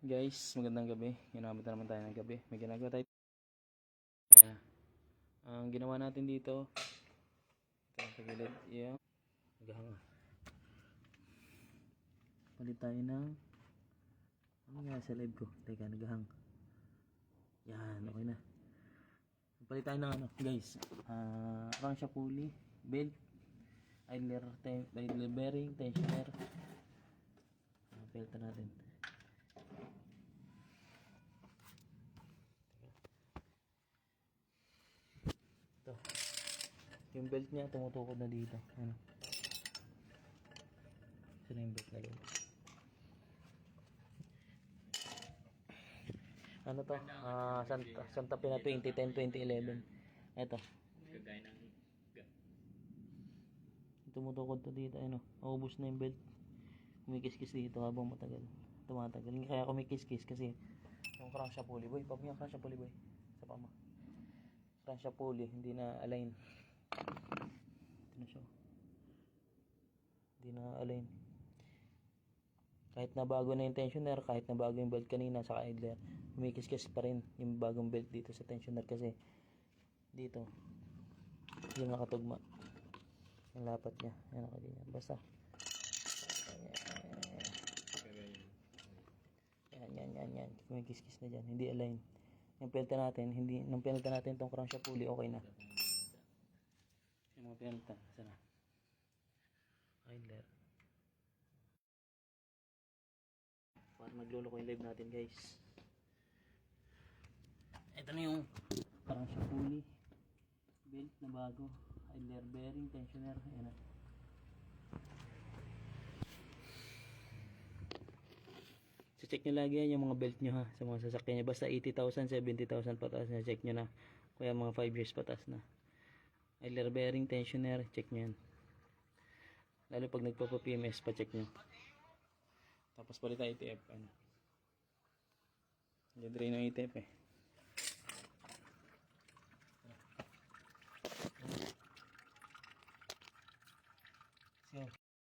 Guys, magandang gabi. Ginamit na naman tayo ng gabi. May ginagawa tayo. Ayan. Ang ginawa natin dito, ito ang kagilid. Yung naghahanga. Palit tayo ng ano nga sa live ko. Teka, naghahang. Yan, okay na. Palit tayo ng ano, guys. Crankshaft pulley, belt, idler bearing, tensioner. Pelta natin. Ito. Yung belt niya tumutukod na dito. Ano? Ito na yung belt na doon. Ano to? Santa Fe na 2010, 2011. Ito. Tumutukod to dito. Ano? Maubos na yung belt. Kumikis-kis dito habang tumatagal. Hindi kaya kumikis-kis kasi yung crankshaft pulley. Boy, pag yung crankshaft pulley, boy. Sa pama. Crankshaft pulley, hindi na align. Ito na siya. Hindi na align. Kahit na bago na yung tensioner, kahit na bago yung belt kanina sa idler, kumikis-kis pa rin yung bagong belt dito sa tensioner kasi dito yung nakatugma. Yung lapat niya. Yan nakaganyan. Basta. Yan. Kumikis-kis na dyan. Hindi align. Yung pelta natin, nung pelta natin itong crankshaft pulley, okay na. Yung mga pelta, sana. Idler. Para magluloko yung live natin, guys. Ito na yung crankshaft pulley. Belt na bago. Idler bearing, tensioner. Ayan na. So check nyo lagi yan yung mga belt nyo ha sa mga sasakyan nyo. Basta 80,000, 70,000 pataas na check nyo na. Kaya mga 5 years pataas na. Idler bearing, tensioner, check nyo yan. Lalo pag nagpo-PMS pa check nyo. Tapos palit tayo ITF. Ano? Drain ng ITF eh.